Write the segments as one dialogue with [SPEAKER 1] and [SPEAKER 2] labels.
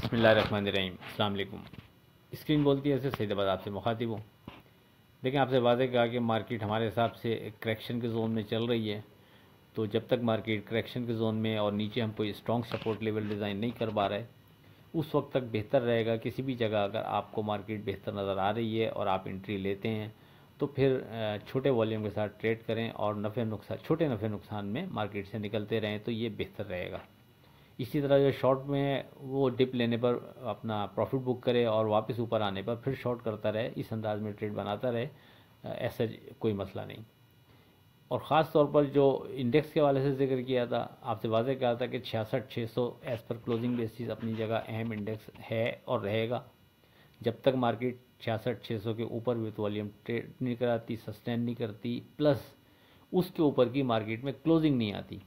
[SPEAKER 1] बिस्मिल्लाहिर्रहमानिर्रहीम। अस्सलाम वालेकुम। स्क्रीन बोलती है ऐसे सईदाबाद आपसे मुखातिब हूँ। देखें, आपसे वाज़ेह कहा कि मार्केट हमारे हिसाब से करेक्शन के जोन में चल रही है। तो जब तक मार्केट करेक्शन के जोन में और नीचे हम कोई स्ट्रॉन्ग सपोर्ट लेवल डिज़ाइन नहीं कर पा रहे, उस वक्त तक बेहतर रहेगा किसी भी जगह अगर आपको मार्केट बेहतर नज़र आ रही है और आप एंट्री लेते हैं तो फिर छोटे वॉल्यूम के साथ ट्रेड करें और छोटे नफ़े नुकसान में मार्केट से निकलते रहें तो ये बेहतर रहेगा। इसी तरह जो शॉर्ट में वो डिप लेने पर अपना प्रॉफिट बुक करे और वापस ऊपर आने पर फिर शॉर्ट करता रहे, इस अंदाज में ट्रेड बनाता रहे, ऐसा कोई मसला नहीं। और ख़ास तौर पर जो इंडेक्स के वाले से जिक्र किया था, आपसे वाज़ेह कहा था कि 66,600 एज़ पर क्लोजिंग बेसिस अपनी जगह अहम इंडेक्स है और रहेगा। जब तक मार्केट 66,600 के ऊपर विथ वॉल्यूम ट्रेड नहीं कराती, सस्टेन नहीं करती, प्लस उसके ऊपर की मार्केट में क्लोजिंग नहीं आती,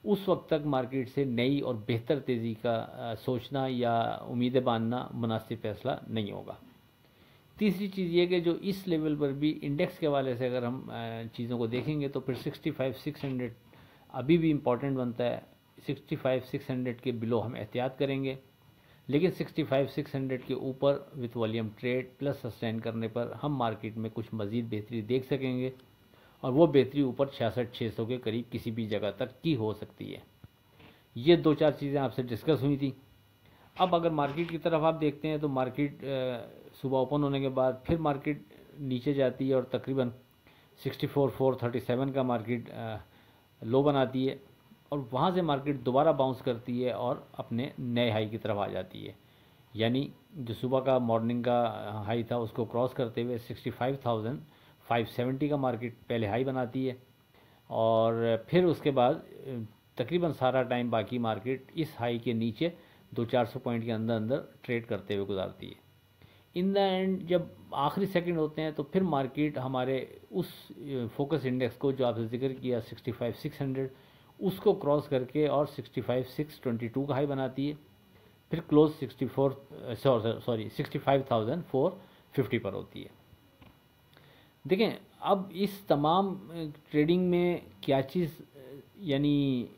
[SPEAKER 1] उस वक्त तक मार्केट से नई और बेहतर तेज़ी का सोचना या उम्मीदें बांधना मुनासिब फ़ैसला नहीं होगा। तीसरी चीज़ ये कि जो इस लेवल पर भी इंडेक्स के हवाले से अगर हम चीज़ों को देखेंगे तो फिर 65,600 अभी भी इम्पॉर्टेंट बनता है। 65,600 के बिलो हम एहतियात करेंगे, लेकिन 65,600 के ऊपर with volume trade plus sustain करने पर हम मार्केट में कुछ मज़ीद बेहतरी देख सकेंगे और वो बेहतरी ऊपर 66,600 के करीब किसी भी जगह तक की हो सकती है। ये दो चार चीज़ें आपसे डिस्कस हुई थी। अब अगर मार्केट की तरफ आप देखते हैं तो मार्केट सुबह ओपन होने के बाद फिर मार्केट नीचे जाती है और तकरीबन 64,437 का मार्केट लो बनाती है और वहाँ से मार्केट दोबारा बाउंस करती है और अपने नए हाई की तरफ आ जाती है। यानी जो सुबह का मॉर्निंग का हाई था उसको क्रॉस करते हुए 65,570 का मार्केट पहले हाई बनाती है और फिर उसके बाद तकरीबन सारा टाइम बाकी मार्केट इस हाई के नीचे 200-400 पॉइंट के अंदर अंदर ट्रेड करते हुए गुजारती है। इन द एंड जब आखिरी सेकंड होते हैं तो फिर मार्केट हमारे उस फोकस इंडेक्स को जो आपने जिक्र किया 65,600 उसको क्रॉस करके और 65,622 का हाई बनाती है, फिर क्लोज 65,450 पर होती है। देखें, अब इस तमाम ट्रेडिंग में क्या चीज़ यानी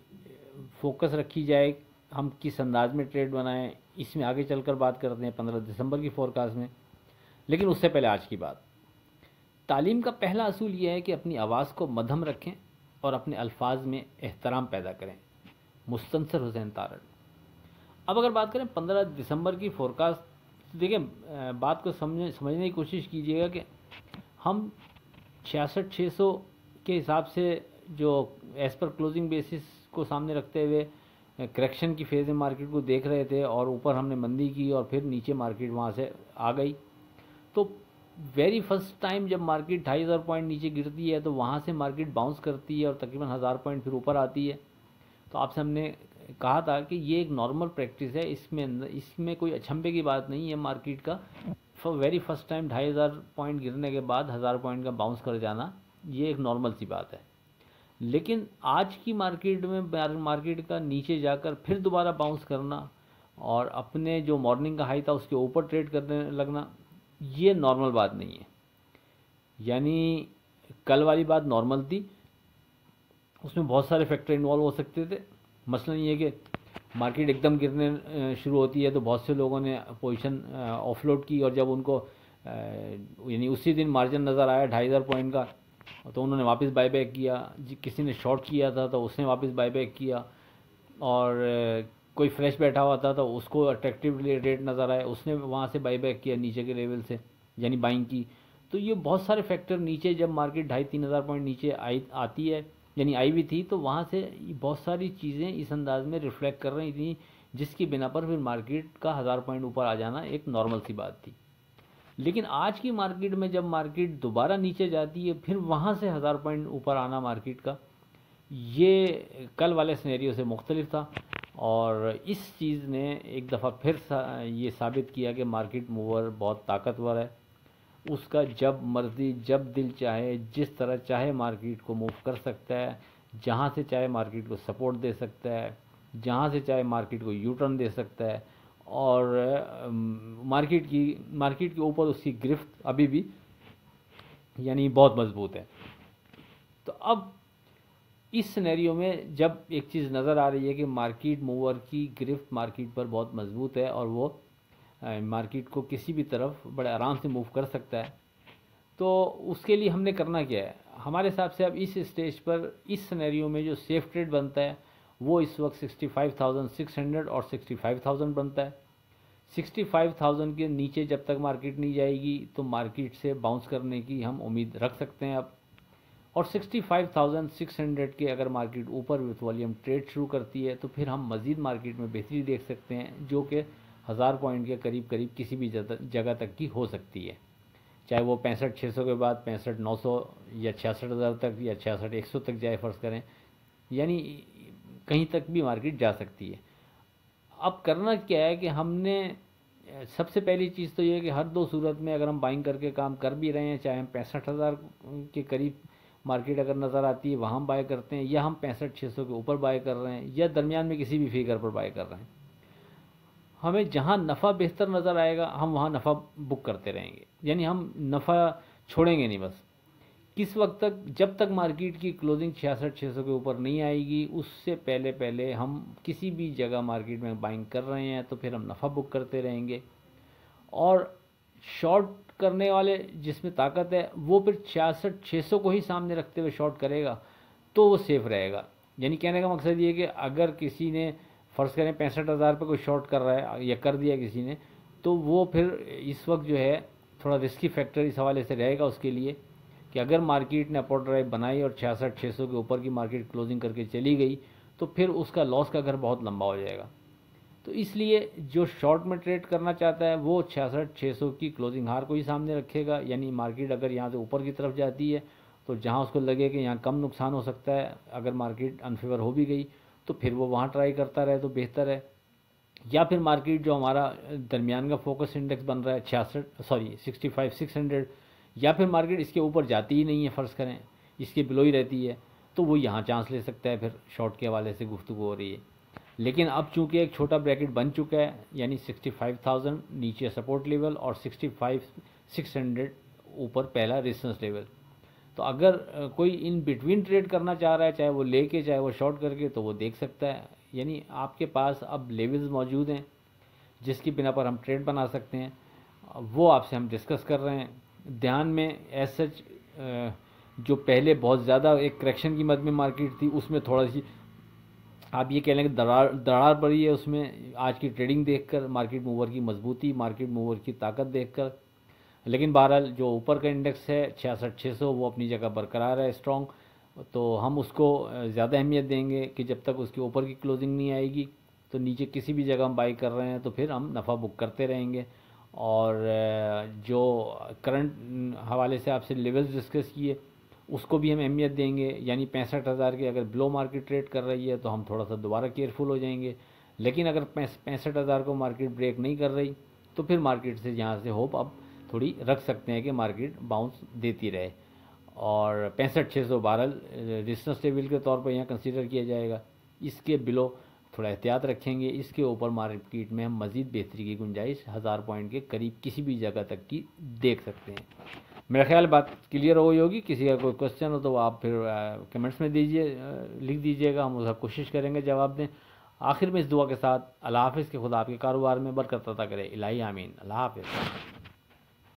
[SPEAKER 1] फोकस रखी जाए, हम किस अंदाज में ट्रेड बनाएं, इसमें आगे चलकर बात करते हैं 15 दिसंबर की फोरकास्ट में। लेकिन उससे पहले आज की बात, तालीम का पहला असूल यह है कि अपनी आवाज़ को मध्यम रखें और अपने अल्फाज में एहतराम पैदा करें। मुस्तनसर हुसैन तारड़। अब अगर बात करें 15 दिसंबर की फोरकास्ट, देखिए बात को समझने की कोशिश कीजिएगा कि हम 66,600 के हिसाब से जो एज़ पर क्लोजिंग बेसिस को सामने रखते हुए करेक्शन की फेज़ में मार्केट को देख रहे थे और ऊपर हमने मंदी की और फिर नीचे मार्केट वहाँ से आ गई। तो वेरी फर्स्ट टाइम जब मार्केट 2,500 पॉइंट नीचे गिरती है तो वहाँ से मार्केट बाउंस करती है और तकरीबन 1,000 पॉइंट फिर ऊपर आती है। तो आपसे हमने कहा था कि ये एक नॉर्मल प्रैक्टिस है, इसमें कोई अचंभे की बात नहीं है। मार्केट का वेरी फर्स्ट टाइम 2,500 पॉइंट गिरने के बाद 1,000 पॉइंट का बाउंस कर जाना ये एक नॉर्मल सी बात है। लेकिन आज की मार्केट में मार्केट का नीचे जाकर फिर दोबारा बाउंस करना और अपने जो मॉर्निंग का हाई था उसके ऊपर ट्रेड करने लगना, ये नॉर्मल बात नहीं है। यानी कल वाली बात नॉर्मल थी, उसमें बहुत सारे फैक्टर इन्वॉल्व हो सकते थे। मसलन ये कि मार्केट एकदम गिरने शुरू होती है तो बहुत से लोगों ने पोजीशन ऑफलोड की और जब उनको यानी उसी दिन मार्जिन नज़र आया 2,500 पॉइंट का तो उन्होंने वापस बायबैक किया। किसी ने शॉर्ट किया था तो उसने वापस बायबैक किया और कोई फ्रेश बैठा हुआ था तो उसको अट्रैक्टिव रेट नज़र आया, उसने वहाँ से बायबैक किया नीचे के लेवल से, यानी बाइंग की। तो ये बहुत सारे फैक्टर नीचे जब मार्केट 2,500-3,000 पॉइंट नीचे आती है, यानी आई भी थी, तो वहाँ से बहुत सारी चीज़ें इस अंदाज में रिफ्लेक्ट कर रही थी जिसकी बिना पर फिर मार्केट का 1,000 पॉइंट ऊपर आ जाना एक नॉर्मल सी बात थी। लेकिन आज की मार्केट में जब मार्केट दोबारा नीचे जाती है फिर वहाँ से 1,000 पॉइंट ऊपर आना मार्केट का, ये कल वाले सिनेरियो से मुख्तलिफ था और इस चीज़ ने एक दफ़ा फिर ये साबित किया कि मार्केट मूवर बहुत ताकतवर है। उसका जब मर्ज़ी जब दिल चाहे जिस तरह चाहे मार्केट को मूव कर सकता है, जहाँ से चाहे मार्केट को सपोर्ट दे सकता है, जहाँ से चाहे मार्केट को यू टर्न दे सकता है और मार्केट के ऊपर उसकी गिरफ्त अभी भी यानी बहुत मजबूत है। तो अब इस सिनेरियो में जब एक चीज़ नज़र आ रही है कि मार्केट मूवर की गिरफ्त मार्केट पर बहुत मजबूत है और वो मार्केट को किसी भी तरफ बड़े आराम से मूव कर सकता है, तो उसके लिए हमने करना क्या है? हमारे हिसाब से अब इस स्टेज पर इस सिनेरियो में जो सेफ ट्रेड बनता है वो इस वक्त 65,600 और 65,000 बनता है। 65,000 के नीचे जब तक मार्केट नहीं जाएगी तो मार्केट से बाउंस करने की हम उम्मीद रख सकते हैं अब, और 65,600 के अगर मार्केट ऊपर विथ वॉल्यूम ट्रेड शुरू करती है तो फिर हम मज़ीद मार्केट में बेहतरी देख सकते हैं, जो कि 1000 पॉइंट के करीब करीब किसी भी जगह तक की हो सकती है, चाहे वो 65,600 के बाद 65,900 या 66,000 तक या 66,100 तक जाए फ़र्ज़ करें, यानी कहीं तक भी मार्केट जा सकती है। अब करना क्या है कि हमने सबसे पहली चीज़ तो ये है कि हर दो सूरत में अगर हम बाइंग करके काम कर भी रहे हैं, चाहे हम 65,000 के करीब मार्केट अगर नज़र आती है वहाँ हम बाय करते हैं, या हम 65,600 के ऊपर बाय कर रहे हैं, या दरमियान में किसी भी फिगर पर बाय कर रहे हैं, हमें जहाँ नफ़ा बेहतर नज़र आएगा हम वहाँ नफ़ा बुक करते रहेंगे, यानी हम नफ़ा छोड़ेंगे नहीं। बस किस वक्त तक, जब तक मार्केट की क्लोजिंग 66,600 के ऊपर नहीं आएगी उससे पहले पहले हम किसी भी जगह मार्केट में बाइंग कर रहे हैं तो फिर हम नफ़ा बुक करते रहेंगे। और शॉर्ट करने वाले जिसमें ताकत है वो फिर 66,600 को ही सामने रखते हुए शॉर्ट करेगा तो वो सेफ रहेगा। यानी कहने का मकसद ये कि अगर किसी ने फ़र्ज़ करें 65,000 पर कोई शॉर्ट कर रहा है या कर दिया किसी ने, तो वो फिर इस वक्त जो है थोड़ा रिस्की फैक्टर इस हवाले से रहेगा उसके लिए कि अगर मार्केट ने अपवर्ड ड्राइव बनाई और 66,600 के ऊपर की मार्केट क्लोजिंग करके चली गई तो फिर उसका लॉस का घर बहुत लंबा हो जाएगा। तो इसलिए जो शॉर्ट में ट्रेड करना चाहता है वो 66,600 की क्लोजिंग हार को ही सामने रखेगा, यानी मार्केट अगर यहाँ से ऊपर की तरफ जाती है तो जहाँ उसको लगे कि यहाँ कम नुकसान हो सकता है, अगर मार्केट अनफेवर हो भी गई तो फिर वो वहाँ ट्राई करता रहे तो बेहतर है। या फिर मार्केट जो हमारा दरमियान का फोकस इंडेक्स बन रहा है 65,600, या फिर मार्केट इसके ऊपर जाती ही नहीं है, फ़र्ज़ करें इसके बिलो ही रहती है, तो वो यहाँ चांस ले सकता है। फिर शॉर्ट के हवाले से गुफ्तगू हो रही है, लेकिन अब चूंकि एक छोटा ब्रैकेट बन चुका है, यानी 65,000 नीचे सपोर्ट लेवल और 65,600 ऊपर पहला रेजिस्टेंस लेवल, तो अगर कोई इन बिटवीन ट्रेड करना चाह रहा है, चाहे वो लेके चाहे वो शॉर्ट करके, तो वो देख सकता है। यानी आपके पास अब लेवल्स मौजूद हैं जिसकी बिना पर हम ट्रेड बना सकते हैं, वो आपसे हम डिस्कस कर रहे हैं। ध्यान में एज सच जो पहले बहुत ज़्यादा एक करेक्शन की मद में मार्केट थी उसमें थोड़ा सी आप ये कह लें कि दरार पड़ी है उसमें आज की ट्रेडिंग देखकर, मार्केट मूवर की मजबूती, मार्केट मूवर की ताकत देखकर। लेकिन बहरहाल जो ऊपर का इंडेक्स है 66,600 वो अपनी जगह बरकरार है स्ट्रॉन्ग, तो हम उसको ज़्यादा अहमियत देंगे कि जब तक उसके ऊपर की क्लोजिंग नहीं आएगी तो नीचे किसी भी जगह हम बाई कर रहे हैं तो फिर हम नफ़ा बुक करते रहेंगे। और जो करंट हवाले से आपसे लेवल्स डिस्कस किए उसको भी हम अहमियत देंगे, यानी 65,000 के अगर बिलो मार्केट ट्रेड कर रही है तो हम थोड़ा सा दोबारा केयरफुल हो जाएंगे, लेकिन अगर 65,000 को मार्केट ब्रेक नहीं कर रही तो फिर मार्केट से यहाँ से होप अब थोड़ी रख सकते हैं कि मार्केट बाउंस देती रहे। और 65,612 रेजिस्टेंस लेवल के तौर पर यहाँ कंसीडर किया जाएगा, इसके बिलो थोड़ा एहतियात रखेंगे, इसके ऊपर मार्केट में हम मज़ीद बेहतरी की गुंजाइश 1000 पॉइंट के करीब किसी भी जगह तक की देख सकते हैं। मेरा ख्याल बात क्लियर हो गई होगी। किसी का कोई क्वेश्चन हो तो आप फिर कमेंट्स में दीजिए, लिख दीजिएगा, हम उसका कोशिश करेंगे जवाब दें। आखिर में इस दुआ के साथ अल्लाह हाफ़िज़, के खुदा आपके कारोबार में बरकत अता करे, इलाही आमीन। अल्लाह हाफ़िज़।